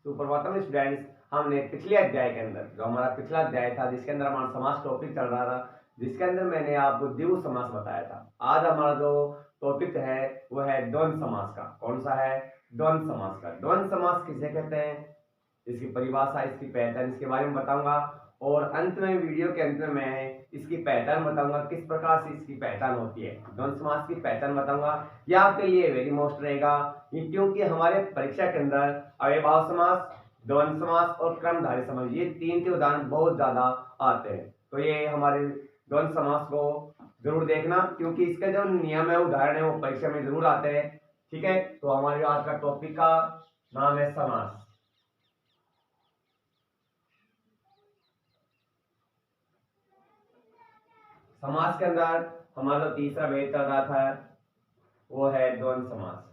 Suprabhatam students, हमने पिछले अध्याय के अंदर जो हमारा पिछला अध्याय था जिसके अंदर हमारा समास टॉपिक चल रहा था, जिसके अंदर मैंने आपको द्विगु समास बताया था। आज हमारा जो टॉपिक है वो है द्वंद्व समास का। कौन सा है? द्वंद्व समास का। द्वंद्व समास किसे कहते हैं, इसकी परिभाषा, इसकी पहचान, इसके बारे में बताऊंगा और अंत में, वीडियो के अंत में मैं इसकी पहचान बताऊंगा, किस प्रकार से इसकी पहचान होती है। द्वंद्व समास की पहचान बताऊंगा। यह आपके लिए वेरी मोस्ट रहेगा, क्योंकि हमारे परीक्षा के अंदर अव्ययभाव समास, द्वंद्व समास और क्रमधारय समास, ये तीन के उदाहरण बहुत ज्यादा आते हैं। तो ये हमारे द्वंद्व समास को जरूर देखना, क्योंकि इसके जो नियम है, उदाहरण है, वो परीक्षा में जरूर आते हैं। ठीक है, तो हमारे आज का टॉपिक का नाम है समास। समास के अंदर हमारा जो तीसरा भेद चल रहा था वो है द्वंद्व समास।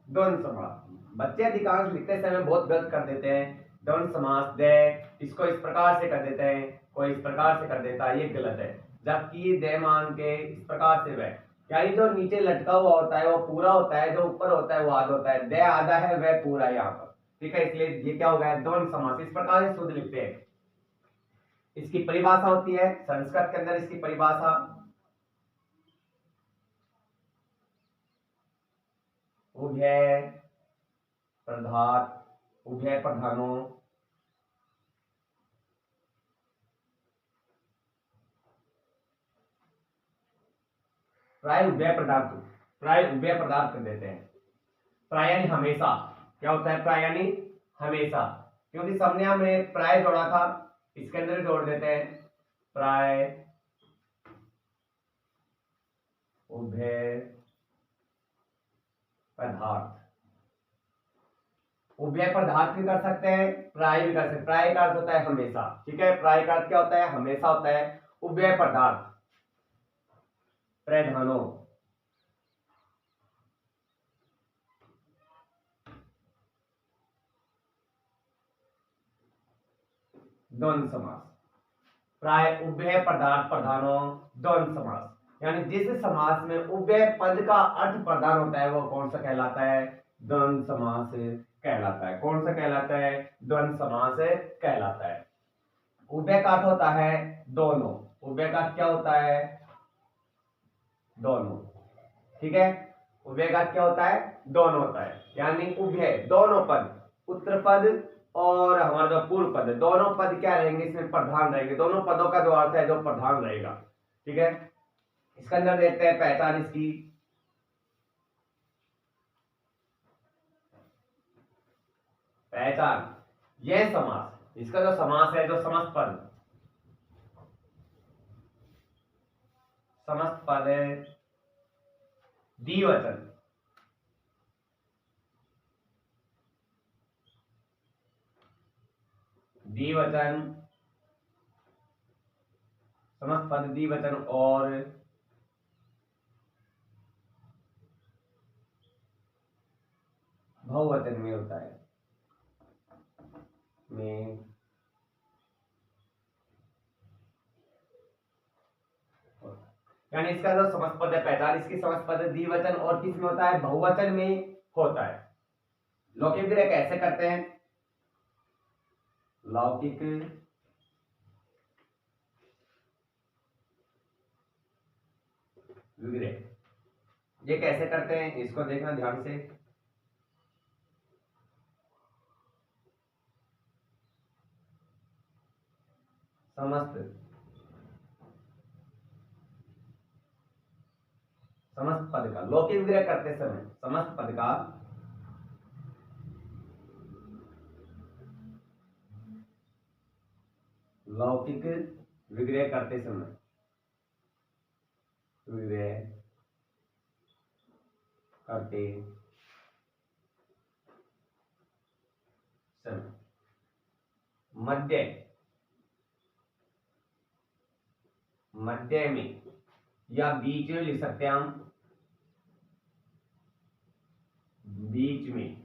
द्वंद्व समास बच्चे अधिकांश लिखते समय बहुत गलत कर देते हैं। द्वंद्व समास दे, इसको इस प्रकार से कर देते हैं, कोई इस प्रकार से कर देता है, ये गलत है। जबकि दे मान के इस प्रकार से वह, यानी जो नीचे लटका हुआ होता है वो पूरा होता है, जो ऊपर होता है वो आधा होता है। दे आधा है, वह पूरा यहाँ पर। ठीक है, इसलिए ये क्या हो गया? द्वंद्व समास। इस प्रकार से शुद्ध लिखते हैं। इसकी परिभाषा होती है संस्कृत के अंदर, इसकी परिभाषा उभय प्रधान, उभय प्रधानों प्राय उभय पदार्थ, प्राय उभय पदार्थ कर देते हैं। प्राय यानी हमेशा। क्या होता है प्राय यानी? हमेशा। क्योंकि सबने हमें प्राय जोड़ा था, इसके अंदर जोड़ देते हैं प्राय उभय पदार्थ। उभय पदार्थ भी कर सकते हैं, प्राय भी कर सकते हैं। प्राय का अर्थ होता है हमेशा। ठीक है, प्राय का अर्थ क्या होता है? हमेशा होता है। उभय पदार्थ प्रधानों, द्वंद्व समास। प्राय उभय पदार्थ प्रधानों द्वंद्व समास, यानी जिस समास में उभय पद का अर्थ प्रधान होता है वो कौन सा कहलाता है? द्वंद्व समास कहलाता है। कौन सा कहलाता है? द्वंद्व समास कहलाता है। उभय का अर्थ होता है दोनों। उभय का अर्थ क्या होता है? दोनों। ठीक है, उभय का अर्थ क्या होता है? दोनों होता है। यानी उभय दोनों पद, उत्तर पद और हमारा जो पूर्व पद है, दोनों पद क्या रहेंगे? इसमें प्रधान रहेंगे। दोनों पदों का जो अर्थ है जो प्रधान रहेगा। ठीक है, इसके अंदर देखते हैं पहचान इसकी। पहचान, यह समास, इसका जो समास है, जो समस्त पद, समस्त पद है द्विवचन, द्विवचन, समस्त पद द्विवचन और बहुवचन में होता है, में यानी इसका जो समस्त पद है पहचान, इसकी समस्त पद द्विवचन और किस में होता है? बहुवचन में होता है। लौकिक विग्रह कैसे करते हैं? लौकिक विग्रह ये कैसे करते हैं, इसको देखना ध्यान से। समस्त समस्त पद का लौकिक विग्रह करते समय, समस्त पद का लौकिक विग्रह करते समय, विग्रह करते समय मध्य, मध्य में या बीच में लिख सकते हैं हम। बीच में,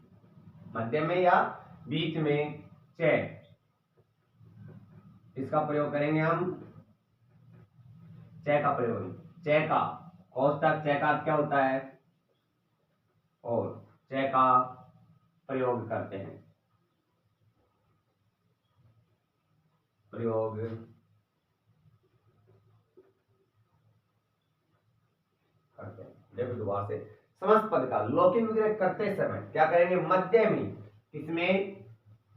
मध्य में या बीच में, चय, इसका प्रयोग करेंगे हम। च का प्रयोग, च का कोष्टक, च का क्या होता है और च का प्रयोग करते हैं, प्रयोग करते हैं। देखो दोबारा से, समस्त पद का लौकिक विग्रह करते समय क्या करेंगे, मध्य में, किसमें,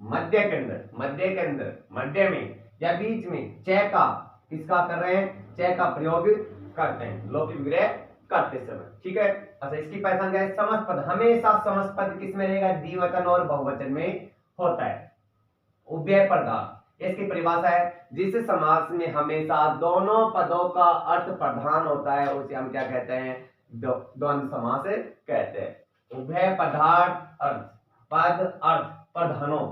मध्य के अंदर, मध्य के अंदर, मध्य में या बीच में च का, किसका कर रहे हैं, च का प्रयोग करते हैं लौकिक विग्रह करते समय। ठीक है। अच्छा, इसकी पहचान क्या है, समस्त पद, हमेशा समस्त पद किसमें रहेगा, द्विवचन और बहुवचन में होता है। उभय प्रधान, इसकी परिभाषा है, जिस समास में हमेशा दोनों पदों का अर्थ प्रधान होता है उसे हम क्या कहते हैं, द्वंद्व समास कहते हैं। उभय पदार्थ अर्थ, पद अर्थ प्रधानों,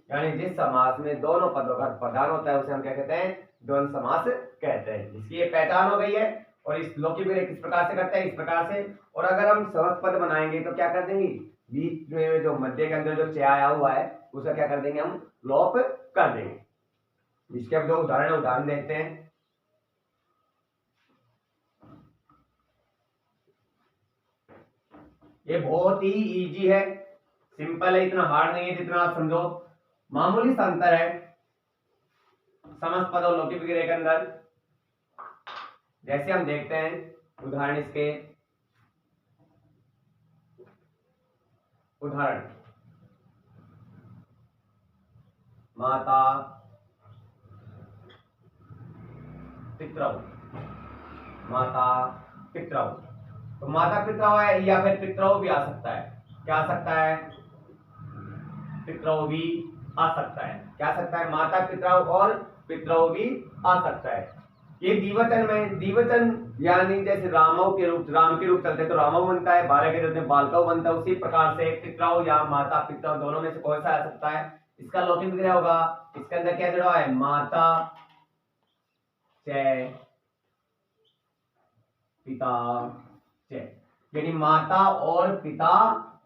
यानी जिस समास में दोनों पदों का अर्थ प्रधान होता है उसे हम क्या कहते हैं, द्वंद्व समास कहते हैं। इसकी ये पहचान हो गई है। और इस लौकिक विग्रह किस प्रकार से करते हैं, इस प्रकार से। और अगर हम समस्त पद बनाएंगे तो क्या कर देंगे, बीच में जो मध्य के अंदर जो च आया हुआ है उसका क्या कर देंगे, हम लोप कर देंगे। इसके अब दो उदाहरण देखते हैं। ये बहुत ही इजी है, सिंपल है, इतना हार्ड नहीं है जितना आप समझो। मामूली सा अंतर है समस्त पद और लौकिक विग्रह के अंदर। जैसे हम देखते हैं उदाहरण, इसके उदाहरण, माता पितरौ, माता पितरौ, तो माता पितरौ है या फिर पितरौ भी आ सकता है, क्या आ सकता है, पितरौ भी आ सकता है, क्या आ सकता है, माता पितरौ और पितरौ भी आ सकता है। ये द्विवचन में, द्विवचन यानी जैसे रामौ के रूप, राम के रूप चलते तो रामौ बनता है, बालक के रूप में बालकौ बनता है, उसी प्रकार से पितरौ या माता पितरौ दोनों में से कौन सा आ सकता है, इसका लौकिक विग्रह होगा। इसके अंदर क्या जुड़ा है, माता च पिता च, यानी माता और पिता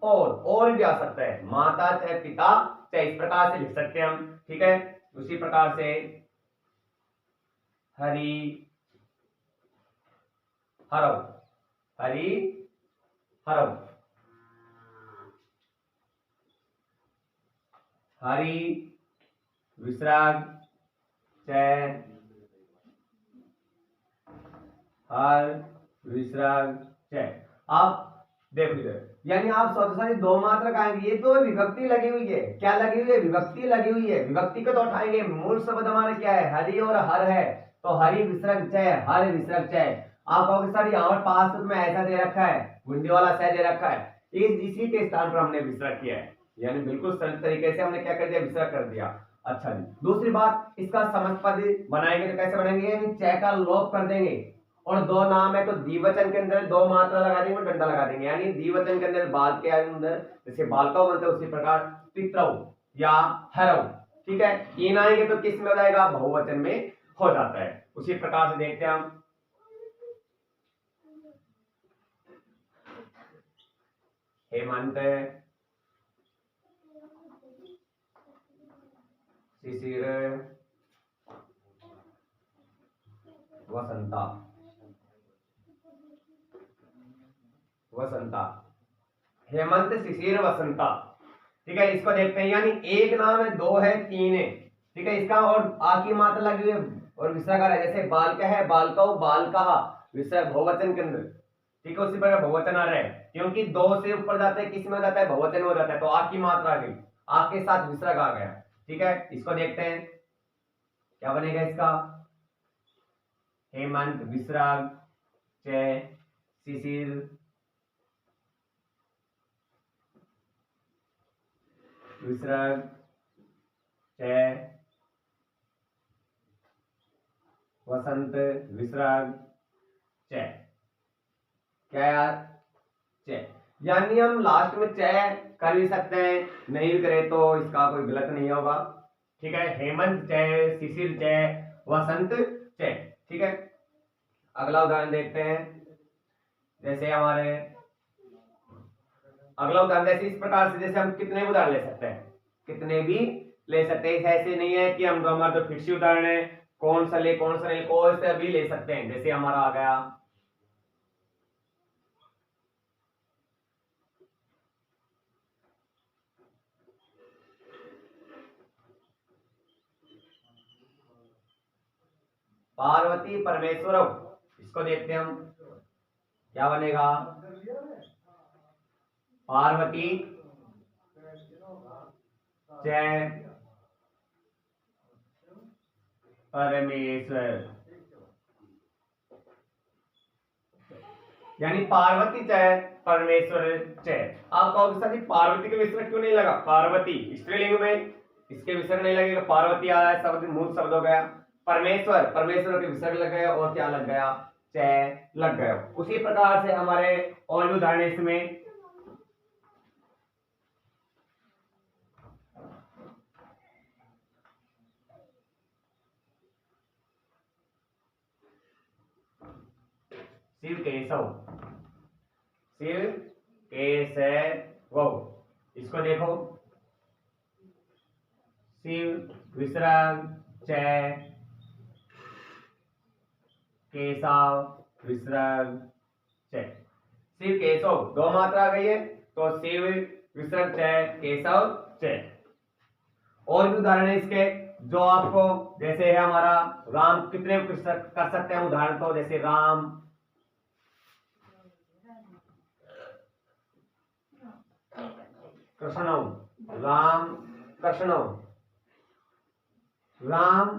और भी आ सकता है, माता च पिता च, इस प्रकार से लिख सकते हैं हम। ठीक है। उसी प्रकार से हरि हरौ, हरि हरौ, हरि विसर्ग च, हर विसर्ग च। आप देखो इधर, यानी आप स्वतः दो मात्रक आएंगे, ये तो विभक्ति लगी हुई है, क्या लगी हुई है, विभक्ति लगी हुई है। विभक्ति को तो उठाएंगे, मूल शब्द हमारा क्या है, हरि और हर है, तो हरि विसर्ग च, हर विसर्ग च। आप कहोगे सर यहाँ पर पास में ऐसा दे रखा है, गुंडी वाला स दे रखा है, इसी के स्थान पर हमने विसर्ग किया है, यानी बिल्कुल सरल तरीके से हमने क्या कर दिया, विसर्ग कर दिया। अच्छा जी, दूसरी बात, इसका समस्त पद बनाएंगे तो कैसे बनाएंगे, यानी च का लोप कर देंगे, और दो नाम है तो द्विवचन के अंदर दो मात्रा लगा देंगे और डंडा लगा देंगे, यानी द्विवचन के अंदर बाल के अंदर जैसे बालकौ बनता है उसी प्रकार पितरौ या हरौ। ठीक है। इन आएंगे तो किस में हो जाएगा, बहुवचन में हो जाता है। उसी प्रकार से देखते हैं हम, हेमंत शिशिर वसंता, वसंता, हेमंत शिशिर वसंता। ठीक है। इसको देखते हैं, यानी एक नाम है, दो है, तीन है। ठीक है। इसका और आ की मात्रा लगी हुई है और विसर्ग है, जैसे बालक है, बालकौ, बालकः, विसर्ग बहुवचन के अंदर। ठीक है। उसी प्रकार बहुवचन आ रहा है, क्योंकि दो से ऊपर जाते हैं किस में हो जाता है, बहुवचन में हो जाता है, तो आ की मात्रा आ गई, आ के साथ विसर्ग आ गया। ठीक है। इसको देखते हैं क्या बनेगा इसका, हेमंत विसर्ग च, शिशिर विसर्ग च, वसंत विसर्ग च, क्या यार, च, यानी हम लास्ट में च कर भी सकते हैं, नहीं भी करें तो इसका कोई गलत नहीं होगा। ठीक है। हेमंत च, शिशिर च, वसंत च। ठीक है। अगला उदाहरण देखते हैं, जैसे हमारे अगला उदाहरण जैसे इस प्रकार से, जैसे हम कितने उदाहरण ले सकते हैं, कितने भी ले सकते हैं, ऐसे नहीं है कि हम हमारे तो फिक्स उदाहरण है कौन सा ले, कौन सा नहीं, कोई सा भी ले सकते हैं। जैसे हमारा आ गया पार्वती परमेश्वर, इसको देखते हैं हम क्या बनेगा। पार्वती जय परमेश्वर, यानी पार्वती जय परमेश्वर जय। आप कहोगे सर पार्वती के विसर्ग क्यों नहीं लगा? पार्वती स्त्रीलिंग में इसके विसर्ग नहीं लगेगा, पार्वती आ रहा है, शब्द मूल शब्द हो गया। परमेश्वर, परमेश्वर के विसर्ग लग गया और क्या लग गया? जय लग गया। उसी प्रकार से हमारे और भी उदाहरण इसमें शिव केशव, शिव केशव, इसको देखो शिव विसर्ग जय केशव विसर्ग जय। शिव केशव दो मात्रा आ गई है तो शिव विसर्ग जय केशव जय। और भी उदाहरण है इसके जो आपको, जैसे है हमारा राम, कितने कर सकते हैं उदाहरण, तो जैसे राम, कृष्ण, राम कृष्ण, राम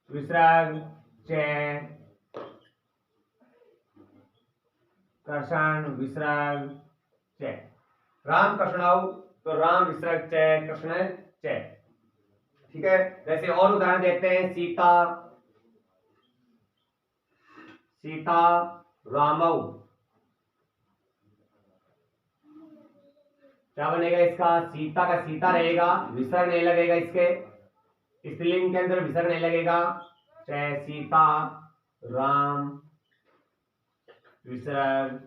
विसर्ग जय कृष्ण विसर्ग जय। राम कृष्ण, तो राम विसर्ग जय कृष्ण जय। ठीक है, जैसे और उदाहरण देखते हैं सीता, सीता रामौ, क्या बनेगा इसका? सीता का सीता रहेगा, विसर्ग नहीं लगेगा, इसके स्त्रीलिंग के अंदर विसर्ग नहीं लगेगा, चाहे सीता राम विसर्ग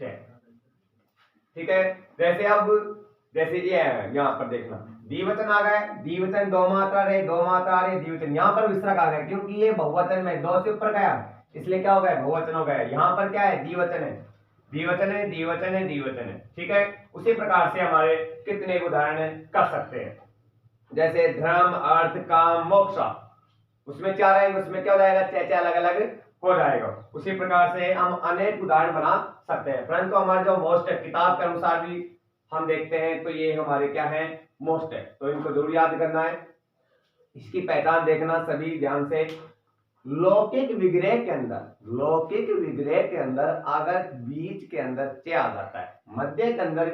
जय। ठीक है, जैसे अब जैसे ये है यहाँ पर देखना, द्विवचन आ गए, द्विवचन दो मात्रा रहे, दो मात्रा आ रही, द्विवचन यहाँ पर विसर्ग आ गया क्योंकि ये बहुवचन में दो से ऊपर गया इसलिए क्या हो गया? बहुवचन हो गया। यहाँ पर क्या है? द्विवचन है, द्विवचन है, द्विवचन है, द्विवचन है। ठीक है, उसी प्रकार से हमारे कितने उदाहरण कर सकते हैं। जैसे धर्म अर्थ काम मोक्ष, उसमें क्या रहेगा? उसमें क्या हो जाएगा? चैचे अलग अलग हो जाएगा। उसी प्रकार से हम अनेक उदाहरण बना सकते हैं, परंतु हमारे जो मोस्ट है किताब के अनुसार भी हम देखते हैं तो ये हमारे क्या है? मोस्ट है, तो इनको जरूर याद करना है। इसकी पहचान देखना सभी ध्यान से। लौकिक विग्रह के अंदर, लौकिक विग्रह के अंदर अगर बीच के अंदर च आ जाता है, मध्य के अंदर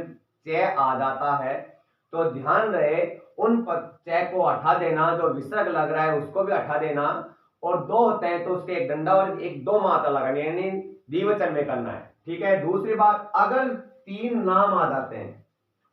च आ जाता है तो ध्यान रहे उन च को हटा देना, जो विसर्ग लग रहा है उसको भी हटा देना, और दो होते हैं तो उसके एक डंडा और एक दो मात्रा लगानी, यानी द्विवचन में करना है। ठीक है, दूसरी बात, अगर तीन नाम आ जाते हैं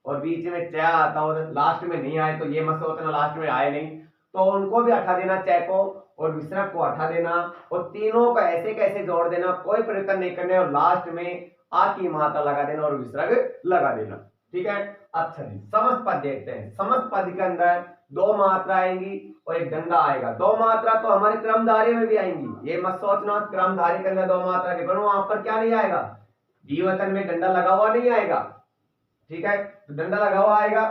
और बीच में च आता और लास्ट में नहीं आए तो ये मत सोचना लास्ट में आए नहीं, तो उनको भी हटा देना, च को और विसर्ग को हटा देना, और तीनों को ऐसे कैसे जोड़ देना, कोई परिवर्तन नहीं करना, और लास्ट में आ की मात्रा लगा देना और विसर्ग लगा देना। ठीक है, अच्छा जी, समस्त पद देखते हैं। समस्त पद के अंदर दो मात्रा आएंगी और एक डंडा आएगा। दो मात्रा तो हमारे क्रमधारी में भी आएंगी, ये मत सोचना क्रमधारी के अंदर दो मात्रा के, पर वहां पर क्या नहीं आएगा? द्विवचन में डंडा लगा हुआ नहीं आएगा। ठीक है, तो डंडा लगा हुआ आएगा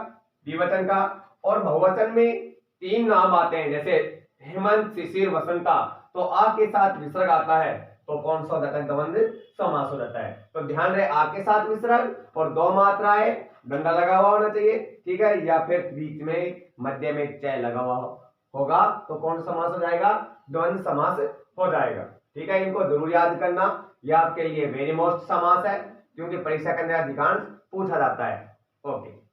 द्विवचन का, और बहुवचन में तीन नाम आते हैं, जैसे हेमंत शिशिर वसंता, तो आ के साथ विसर्ग आता है तो कौन सा हो जाता है? द्वंद्व समास हो जाता है। तो ध्यान रहे आ के साथ विसर्ग और दो मात्राएं, डंडा लगा हुआ होना चाहिए। ठीक है, या फिर बीच में मध्य में च लगा हुआ होगा तो कौन समास हो जाएगा? द्वंद्व समास हो जाएगा। ठीक है, इनको जरूर याद करना, यह आपके लिए वेरी मोस्ट समास है क्योंकि परीक्षा के अंदर अधिकांश पूछा जाता है। ओके।